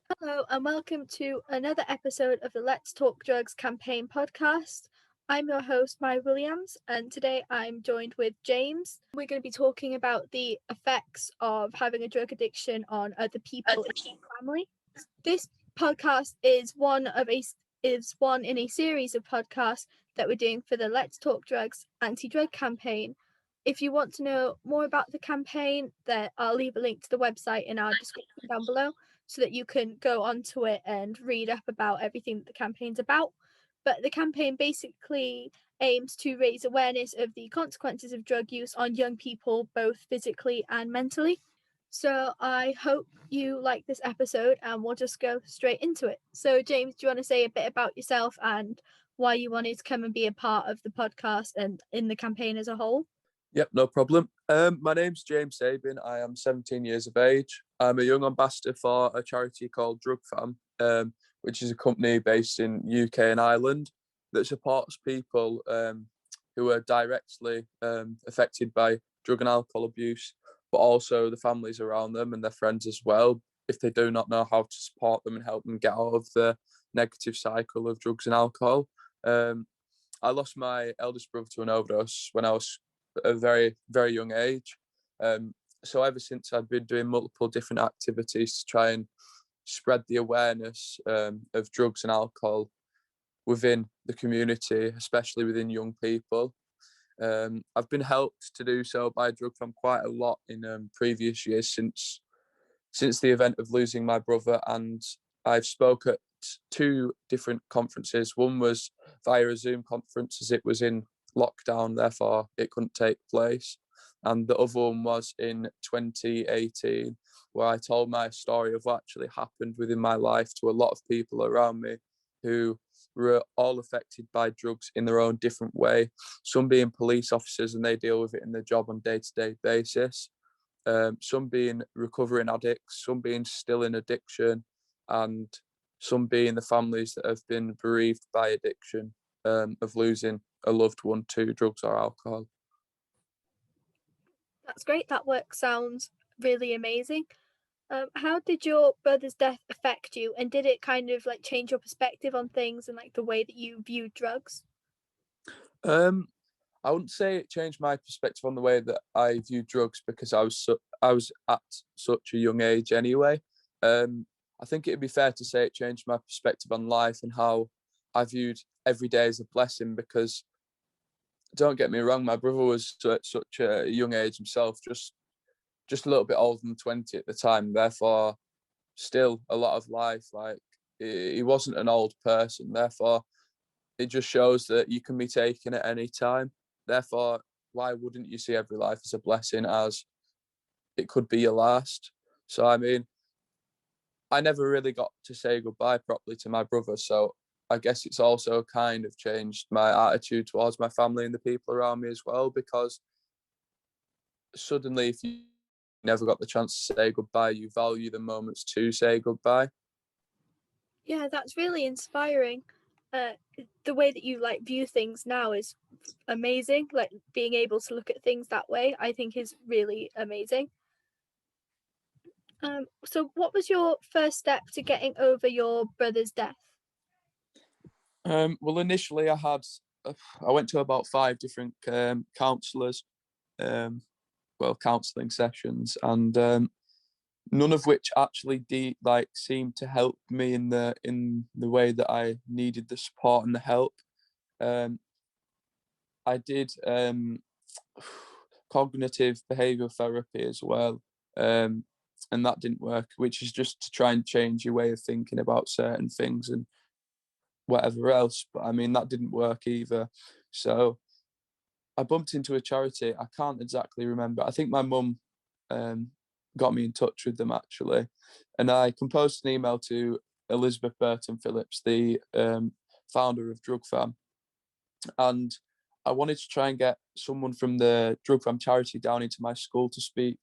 Hello, and welcome to another episode of the Let's Talk Drugs campaign podcast. I'm your host, Maya Williams, and today I'm joined with James. We're going to be talking about the effects of having a drug addiction on other people in your family. This podcast is one in a series of podcasts that we're doing for the Let's Talk Drugs anti-drug campaign. If you want to know more about the campaign, then I'll leave a link to the website in our description down below so that you can go onto it and read up about everything that the campaign's about. But the campaign basically aims to raise awareness of the consequences of drug use on young people, both physically and mentally. So I hope you like this episode and we'll just go straight into it. So, James, do you want to say a bit about yourself and why you wanted to come and be a part of the podcast and in the campaign as a whole? Yep, no problem. My name's James Sabin. I am 17 years of age. I'm a young ambassador for a charity called Drugfam, which is a company based in UK and Ireland that supports people who are directly affected by drug and alcohol abuse, but also the families around them and their friends as well, if they do not know how to support them and help them get out of the negative cycle of drugs and alcohol. I lost my eldest brother to an overdose when I was a very, very young age. So ever since, I've been doing multiple different activities to try and spread the awareness of drugs and alcohol within the community, especially within young people. I've been helped to do so by Drugfam quite a lot in previous years since the event of losing my brother, and I've spoke at two different conferences. One was via a Zoom conference as it was in lockdown, therefore it couldn't take place. And the other one was in 2018, where I told my story of what actually happened within my life to a lot of people around me who were all affected by drugs in their own different way. Some being police officers and they deal with it in their job on a day-to-day basis. Some being recovering addicts, some being still in addiction, and some being the families that have been bereaved by addiction, of losing a loved one to drugs or alcohol. That's great. That work sounds really amazing. How did your brother's death affect you, and did it kind of like change your perspective on things and like the way that you view drugs? Um, I wouldn't say it changed my perspective on the way that I view drugs because I was at such a young age anyway. I think it'd be fair to say it changed my perspective on life and how I viewed every day as a blessing, because don't get me wrong, my brother was at such a young age himself, just a little bit older than 20 at the time, therefore still a lot of life. Like, he wasn't an old person, therefore it just shows that you can be taken at any time. Therefore, why wouldn't you see every life as a blessing, as it could be your last? So I mean, I never really got to say goodbye properly to my brother, so I guess it's also kind of changed my attitude towards my family and the people around me as well, because suddenly, if you never got the chance to say goodbye, you value the moments to say goodbye. Yeah, that's really inspiring. Uh, the way that you like view things now is amazing. Like being able to look at things that way, I think is really amazing. So what was your first step to getting over your brother's death? Well, initially I went to about five different counsellors, counselling sessions, and none of which actually seemed to help me in the way that I needed the support and the help. Um, I did cognitive behavioural therapy as well, and that didn't work, which is just to try and change your way of thinking about certain things and whatever else. But I mean, that didn't work either. So I bumped into a charity. I can't exactly remember. I think my mum um, got me in touch with them actually, and I composed an email to Elizabeth Burton Phillips, the founder of Drugfam, and I wanted to try and get someone from the Drugfam charity down into my school to speak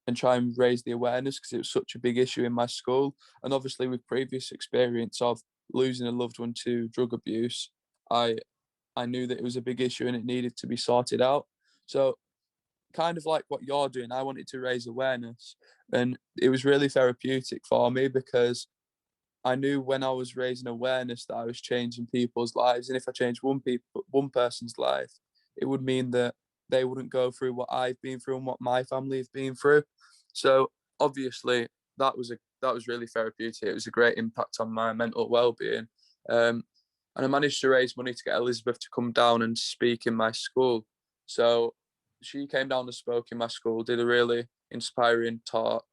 and try and raise the awareness, because it was such a big issue in my school. And obviously, with previous experience of losing a loved one to drug abuse, I I knew that it was a big issue and it needed to be sorted out. So, kind of like what you're doing, I wanted to raise awareness, and it was really therapeutic for me because I knew when I was raising awareness that I was changing people's lives, and if I changed one person's life, it would mean that they wouldn't go through what I've been through and what my family have been through. So obviously that was really therapeutic. It was a great impact on my mental well-being. And I managed to raise money to get Elizabeth to come down and speak in my school. So she came down and spoke in my school, did a really inspiring talk.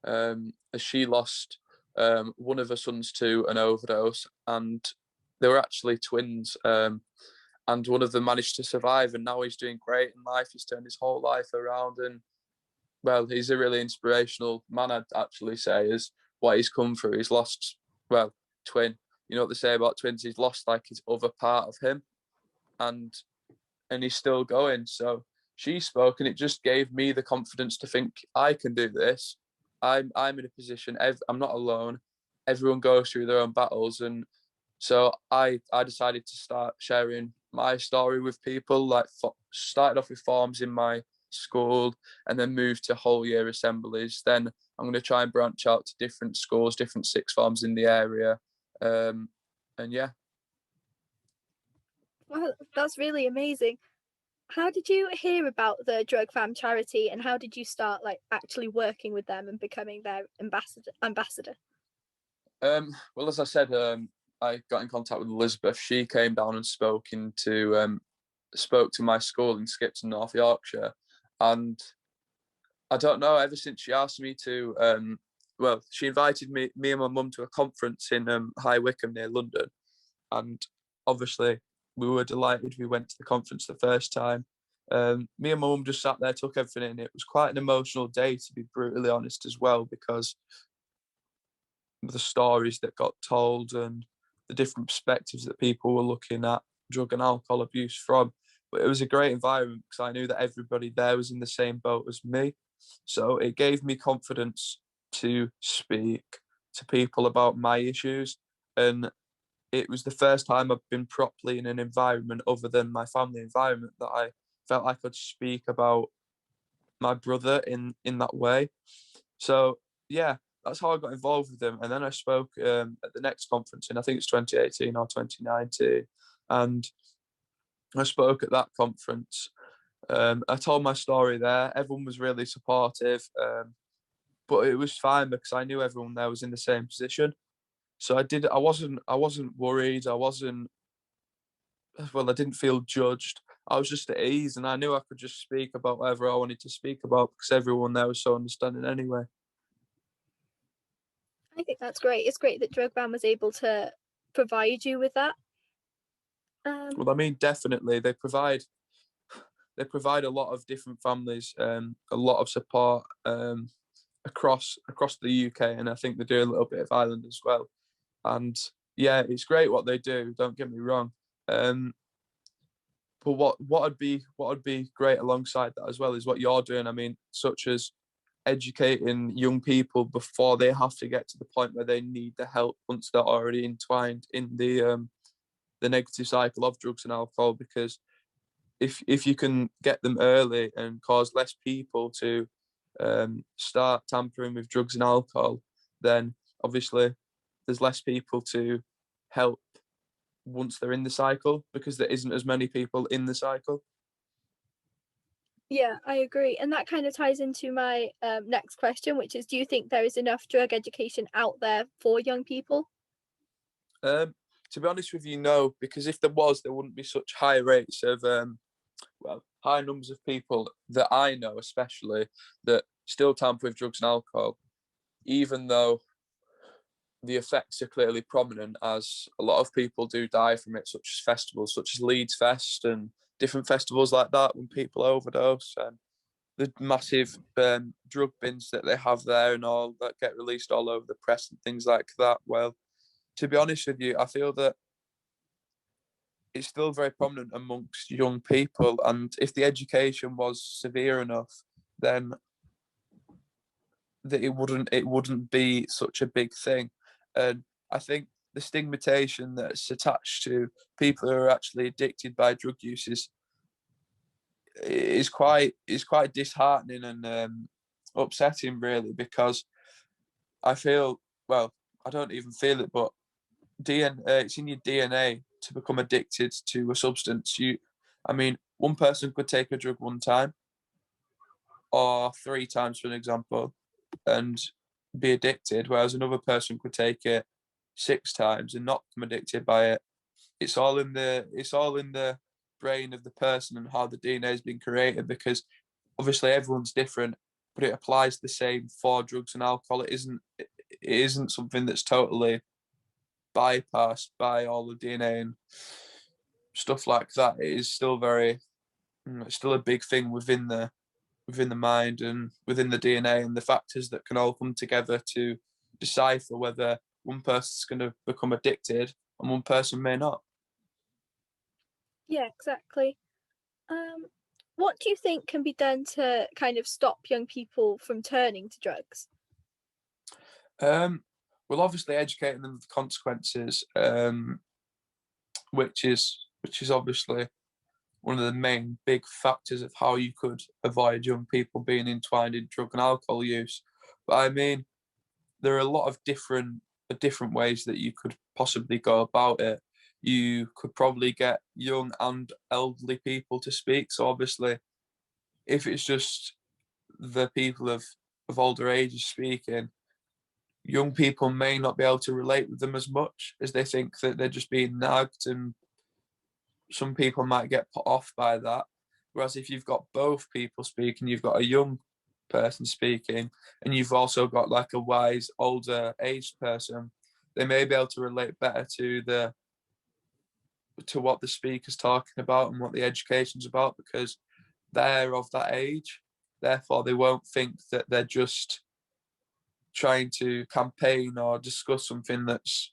As she lost one of her sons to an overdose, and they were actually twins. And one of them managed to survive, and now he's doing great in life. He's turned his whole life around, and well, he's a really inspirational man, I'd actually say, is what he's come through. He's lost, well, twin. You know what they say about twins? He's lost like his other part of him, and he's still going. So she spoke, and it just gave me the confidence to think I can do this. I'm in a position. I'm not alone. Everyone goes through their own battles, and so I decided to start sharing my story with people. Like started off with forums in my school, and then moved to whole year assemblies. Then I'm going to try and branch out to different schools, different sixth forms in the area, and yeah. Well, that's really amazing. How did you hear about the Drugfam charity, and how did you start like actually working with them and becoming their ambassador? Well, as I said, I got in contact with Elizabeth. She came down and spoke to my school in Skipton, North Yorkshire, and I don't know. Ever since she asked me to, well, she invited me and my mum to a conference in High Wycombe near London, and obviously we were delighted. We went to the conference the first time. Me and my mum just sat there, took everything in. It was quite an emotional day, to be brutally honest, as well, because the stories that got told and the different perspectives that people were looking at drug and alcohol abuse from. But it was a great environment because I knew that everybody there was in the same boat as me. So it gave me confidence to speak to people about my issues. And it was the first time I've been properly in an environment other than my family environment that I felt I could speak about my brother in that way. So yeah, that's how I got involved with them. And then I spoke at the next conference in, I think it's 2018 or 2019, and I spoke at that conference. I told my story there. Everyone was really supportive, but it was fine because I knew everyone there was in the same position. So I did. I wasn't worried. I wasn't. Well, I didn't feel judged. I was just at ease, and I knew I could just speak about whatever I wanted to speak about because everyone there was so understanding anyway. I think that's great. It's great that Drugfam was able to provide you with that. Well, I mean, definitely they provide a lot of different families, a lot of support across the UK, and I think they do a little bit of Ireland as well. And yeah, it's great what they do. Don't get me wrong. But what would be great alongside that as well is what you're doing. I mean, such as educating young people before they have to get to the point where they need the help once they're already entwined in the negative cycle of drugs and alcohol. Because if you can get them early and cause less people to start tampering with drugs and alcohol, then obviously there's less people to help once they're in the cycle because there isn't as many people in the cycle. Yeah, I agree. And that kind of ties into my next question, which is, do you think there is enough drug education out there for young people? To be honest with you, no, because if there was, there wouldn't be such high rates of high numbers of people that I know, especially, that still tamper with drugs and alcohol, even though the effects are clearly prominent, as a lot of people do die from it, such as festivals, such as Leeds Fest and different festivals like that when people overdose, and the massive drug bins that they have there and all that get released all over the press and things like that. Well, to be honest with you, I feel that it's still very prominent amongst young people, and if the education was severe enough, then that it wouldn't be such a big thing. And I think the stigmatization that's attached to people who are actually addicted by drug use is quite disheartening and upsetting, really, because I feel, well, I don't even feel it, but it's in your DNA to become addicted to a substance. One person could take a drug one time or three times, for an example, and be addicted, whereas another person could take it six times and not become addicted by it. It's all in the brain of the person and how the DNA has been created, because obviously everyone's different, but it applies the same for drugs and alcohol. It isn't something that's totally bypassed by all the DNA and stuff like that. It is still it's still a big thing within the mind and within the DNA, and the factors that can all come together to decipher whether one person's going to become addicted and one person may not. Yeah, exactly. What do you think can be done to kind of stop young people from turning to drugs? Um, well, obviously educating them of the consequences, which is obviously one of the main big factors of how you could avoid young people being entwined in drug and alcohol use. But there are a lot of different ways that you could possibly go about it. You could probably get young and elderly people to speak. So obviously, if it's just the people of older ages speaking, young people may not be able to relate with them as much, as they think that they're just being nagged, and some people might get put off by that. Whereas if you've got both people speaking, you've got a young person speaking, and you've also got like a wise, older aged person, they may be able to relate better to what the speaker's talking about and what the education's about, because they're of that age. Therefore, they won't think that they're just trying to campaign or discuss something that's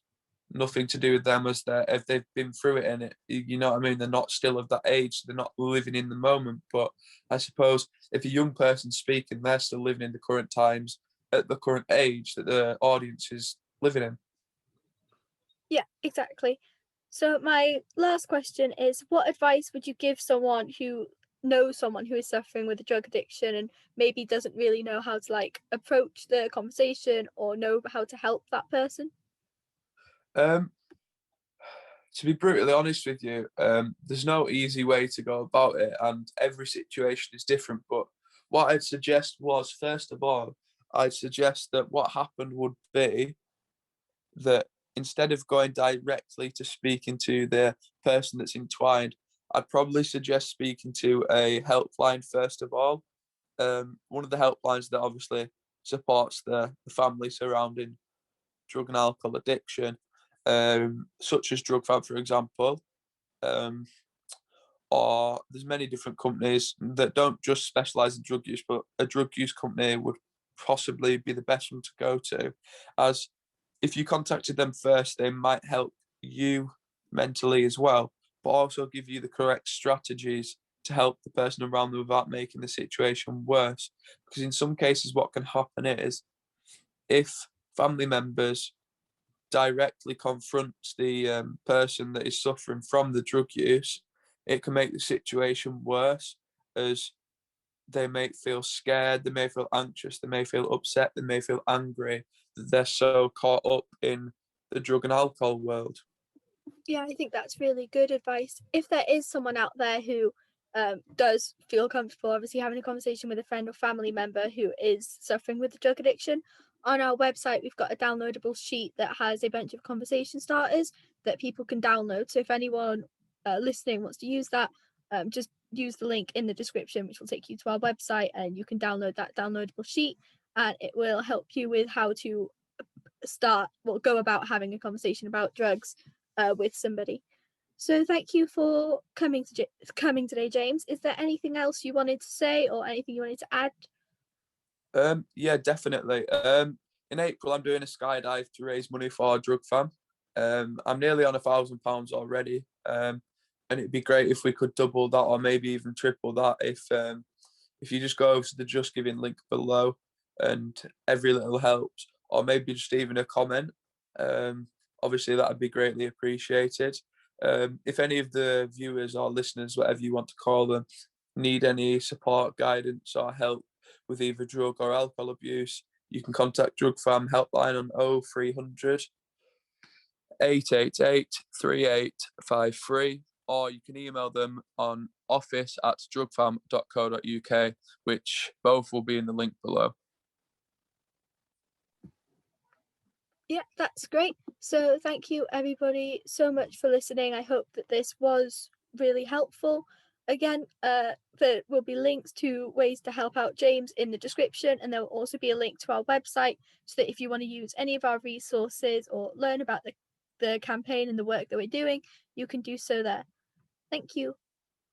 nothing to do with them, as if they've been through it, and you know what I mean. They're not still of that age, they're not living in the moment. But I suppose if a young person's speaking, they're still living in the current times at the current age that the audience is living in. Yeah, exactly. So my last question is, what advice would you give someone who knows someone who is suffering with a drug addiction and maybe doesn't really know how to like approach the conversation or know how to help that person? um to be brutally honest with you, there's no easy way to go about it, and every situation is different. But what I'd suggest was, first of all, I'd suggest that what happened would be that instead of going directly to speaking to the person that's entwined, I'd probably suggest speaking to a helpline first of all. One of the helplines that obviously supports the family surrounding drug and alcohol addiction, such as Drugfam, for example. Um, or there's many different companies that don't just specialize in drug use, but a drug use company would possibly be the best one to go to, as if you contacted them first, they might help you mentally as well, but also give you the correct strategies to help the person around them without making the situation worse. Because in some cases, what can happen is, if family members directly confronts the person that is suffering from the drug use, it can make the situation worse, as they may feel scared, they may feel anxious, they may feel upset, they may feel angry that they're so caught up in the drug and alcohol world. Yeah, I think that's really good advice. If there is someone out there who does feel comfortable, obviously having a conversation with a friend or family member who is suffering with the drug addiction, on our website we've got a downloadable sheet that has a bunch of conversation starters that people can download. So if anyone listening wants to use that, just use the link in the description, which will take you to our website, and you can download that downloadable sheet, and it will help you with how to go about having a conversation about drugs with somebody. So thank you for coming today, James. Is there anything else you wanted to say or anything you wanted to add? Yeah, definitely. In April, I'm doing a skydive to raise money for Drugfam. I'm nearly on £1,000 already, and it'd be great if we could double that, or maybe even triple that, if you just go over to the Just Giving link below, and every little helps, or maybe just even a comment. Obviously, that would be greatly appreciated. If any of the viewers or listeners, whatever you want to call them, need any support, guidance, or help with either drug or alcohol abuse, you can contact Drugfam helpline on 0300 888 3853, or you can email them on office@drugfam.co.uk, which both will be in the link below. Yeah, that's great. So thank you everybody so much for listening. I hope that this was really helpful. Again, there will be links to ways to help out James in the description, and there will also be a link to our website so that if you want to use any of our resources or learn about the campaign and the work that we're doing, you can do so there. Thank you.